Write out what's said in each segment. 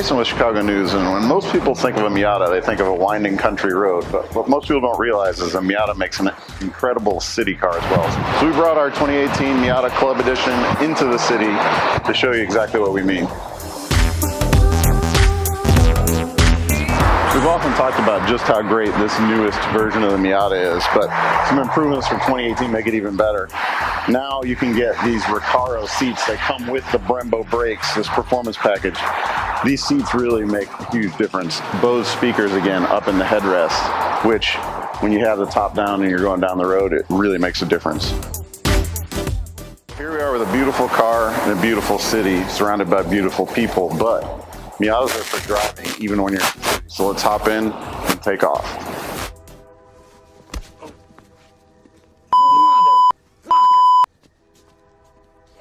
racing with Chicago News, and when most people think of a Miata, they think of a winding country road, but what most people don't realize is a Miata makes an incredible city car as well. So we brought our 2018 Miata Club Edition into the city to show you exactly what we mean. We've often talked about just how great this newest version of the Miata is, but some improvements from 2018 make it even better. Now you can get these Recaro seats that come with the Brembo brakes, this performance package. These seats really make a huge difference. Bose speakers again up in the headrest, which when you have the top down and you're going down the road, it really makes a difference. Here we are with a beautiful car in a beautiful city surrounded by beautiful people, but Miatas are for driving even when you're in the city. So let's hop in and take off. Motherfucker!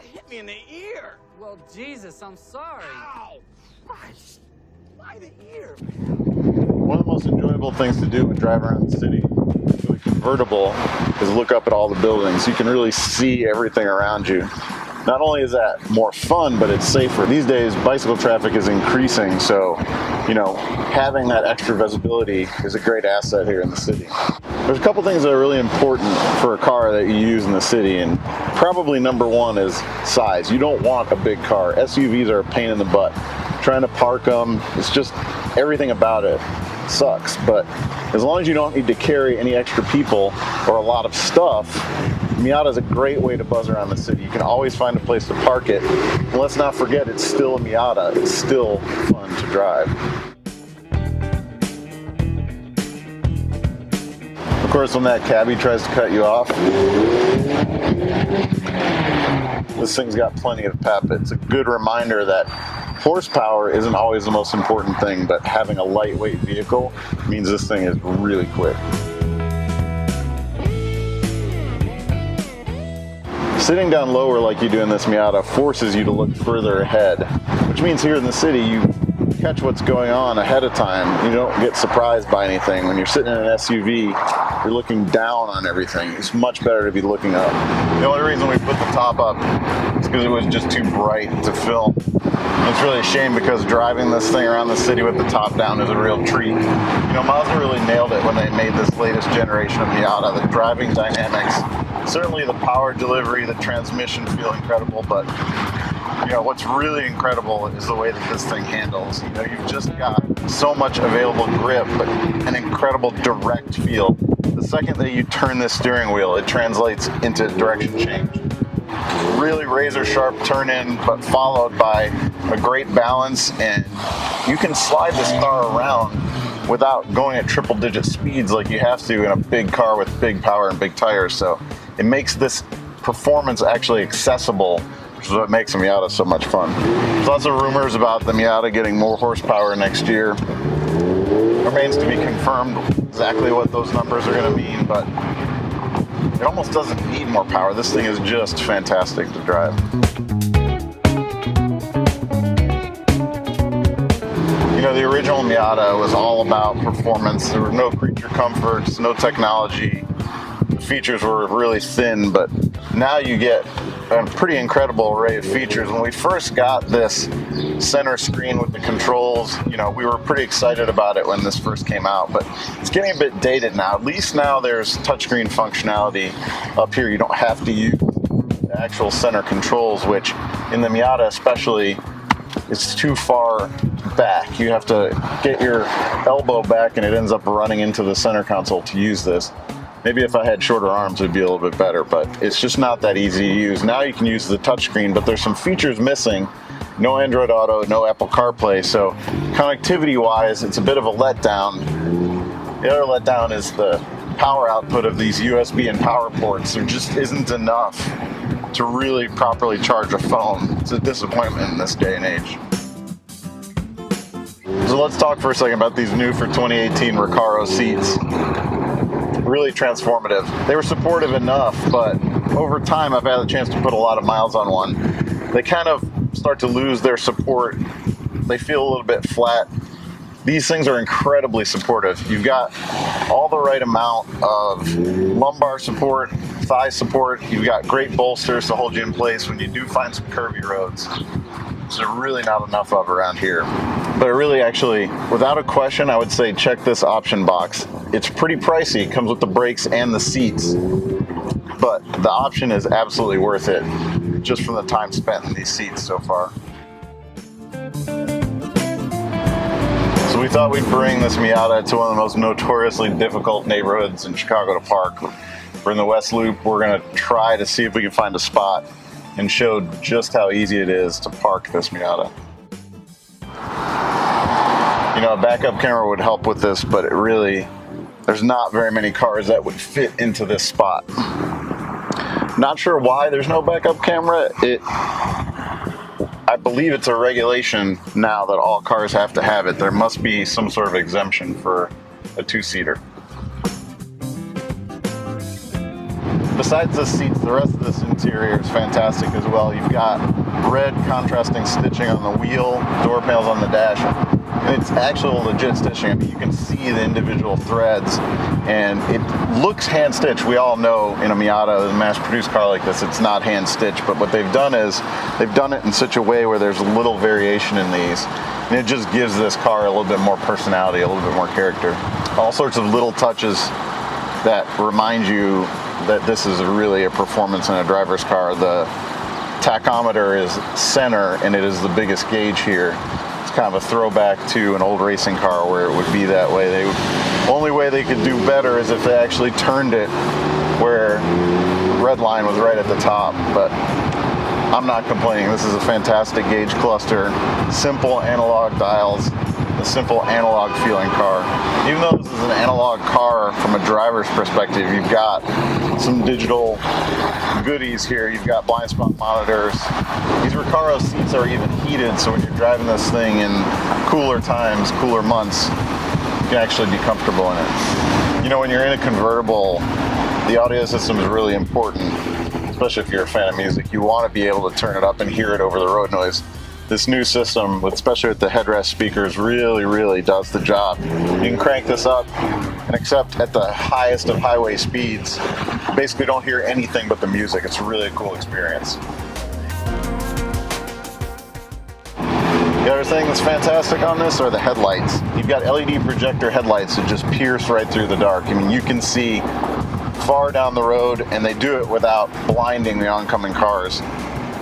You hit me in the ear! Well, Jesus, I'm sorry. Ow! Christ! Why the ear? One of the most enjoyable things to do when driving around the city with a convertible is look up at all the buildings. You can really see everything around you. Not only is that more fun, but it's safer. These days, bicycle traffic is increasing, so, having that extra visibility is a great asset here in the city. There's a couple things that are really important for a car that you use in the city, and probably number one is size. You don't want a big car. SUVs are a pain in the butt. Trying to park them, it's just everything about it sucks, but as long as you don't need to carry any extra people or a lot of stuff, Miata is a great way to buzz around the city. You can always find a place to park it. And let's not forget, it's still a Miata. It's still fun to drive. Of course, when that cabbie tries to cut you off, this thing's got plenty of pep. It's a good reminder that horsepower isn't always the most important thing, but having a lightweight vehicle means this thing is really quick. Sitting down lower like you do in this Miata forces you to look further ahead, which means here in the city you catch what's going on ahead of time. You don't get surprised by anything. When you're sitting in an SUV, you're looking down on everything. It's much better to be looking up. The only reason we put the top up is because it was just too bright to film. It's really a shame because driving this thing around the city with the top down is a real treat. Mazda really nailed it when they made this latest generation of Miata. The driving dynamics, certainly the power delivery, the transmission feel incredible, but what's really incredible is the way that this thing handles. You've just got so much available grip, but an incredible direct feel. The second that you turn this steering wheel, it translates into direction change. Really razor sharp turn in, but followed by a great balance, and you can slide this car around without going at triple digit speeds like you have to in a big car with big power and big tires. So it makes this performance actually accessible, which is what makes a Miata so much fun. There's lots of rumors about the Miata getting more horsepower next year. Remains to be confirmed exactly what those numbers are going to mean, but it almost doesn't need more power. This thing is just fantastic to drive. The original Miata was all about performance. There were no creature comforts, no technology. The features were really thin, but now you get a pretty incredible array of features. When we first got this center screen with the controls, we were pretty excited about it when this first came out, but it's getting a bit dated now. At least now there's touchscreen functionality up here. You don't have to use the actual center controls, which in the Miata especially, it's too far back. You have to get your elbow back and it ends up running into the center console to use this. Maybe if I had shorter arms it would be a little bit better, but it's just not that easy to use. Now you can use the touchscreen, but there's some features missing. No Android Auto, no Apple CarPlay, so connectivity wise it's a bit of a letdown. The other letdown is the power output of these USB and power ports. There just isn't enough to really properly charge a phone. It's a disappointment in this day and age. So let's talk for a second about these new for 2018 Recaro seats. Really transformative. They were supportive enough, but over time I've had a chance to put a lot of miles on one. They kind of start to lose their support. They feel a little bit flat. These things are incredibly supportive. You've got all the right amount of lumbar support, thigh support. You've got great bolsters to hold you in place when you do find some curvy roads. which there's really not enough of around here. But really, actually, without a question, I would say check this option box. It's pretty pricey. It comes with the brakes and the seats, but the option is absolutely worth it just from the time spent in these seats so far. So we thought we'd bring this Miata to one of the most notoriously difficult neighborhoods in Chicago to park. We're in the West Loop. We're gonna try to see if we can find a spot and show just how easy it is to park this Miata. You know, a backup camera would help with this, but there's not very many cars that would fit into this spot. Not sure why there's no backup camera. I believe it's a regulation now that all cars have to have it. There must be some sort of exemption for a two-seater. Besides the seats, the rest of this interior is fantastic as well. You've got red contrasting stitching on the wheel, door panels on the dash. And it's actual legit stitching. I mean, you can see the individual threads, and it looks hand-stitched. We all know in a Miata, a mass-produced car like this, it's not hand-stitched. But what they've done is they've done it in such a way where there's little variation in these, and it just gives this car a little bit more personality, a little bit more character. All sorts of little touches that remind you that this is really a performance in a driver's car. The tachometer is center, and it is the biggest gauge here. It's kind of a throwback to an old racing car where it would be that way. Only way they could do better is if they actually turned it where the red line was right at the top, but I'm not complaining. This is a fantastic gauge cluster, simple analog dials, a simple analog feeling car. Even though this is an analog car from a driver's perspective, you've got some digital goodies here. You've got blind spot monitors. These Recaro seats are even heated, so when you're driving this thing in cooler times, cooler months, you can actually be comfortable in it. You know, when you're in a convertible, the audio system is really important, especially if you're a fan of music. You want to be able to turn it up and hear it over the road noise. This new system, especially with the headrest speakers, really does the job. You can crank this up, and except at the highest of highway speeds, you basically don't hear anything but the music. It's a really cool experience. The other thing that's fantastic on this are the headlights. You've got LED projector headlights that just pierce right through the dark. I mean, you can see far down the road, and they do it without blinding the oncoming cars.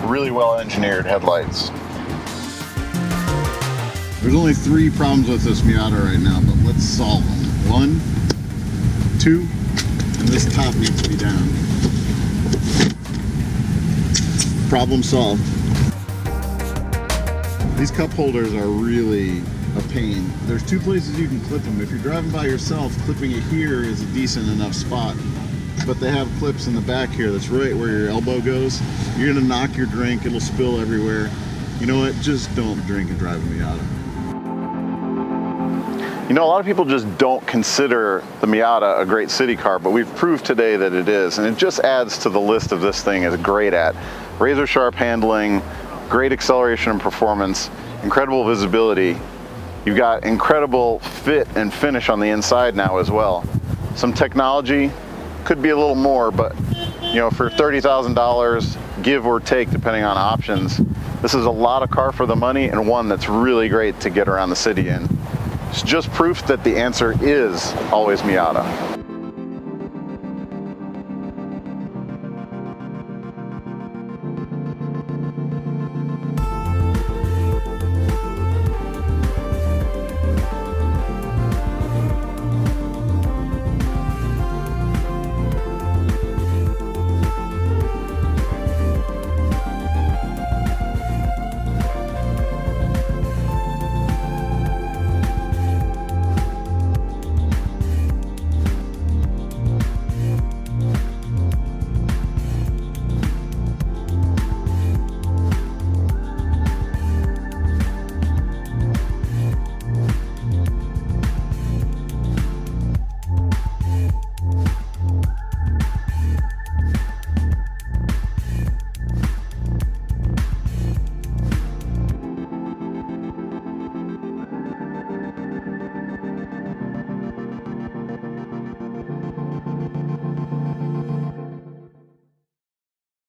Really well engineered headlights. There's only 3 problems with this Miata right now, but let's solve them. 1, 2, and this top needs to be down. Problem solved. These cup holders are really a pain. There's 2 places you can clip them. If you're driving by yourself, clipping it here is a decent enough spot. But they have clips in the back here that's right where your elbow goes. You're gonna knock your drink, it'll spill everywhere. You know what, just don't drink and drive a Miata. You know, a lot of people just don't consider the Miata a great city car, but we've proved today that it is, and it just adds to the list of this thing is great at. Razor sharp handling, great acceleration and performance, incredible visibility. You've got incredible fit and finish on the inside now as well. Some technology, could be a little more, but you know, for $30,000, give or take depending on options, this is a lot of car for the money, and one that's really great to get around the city in. It's just proof that the answer is always Miata.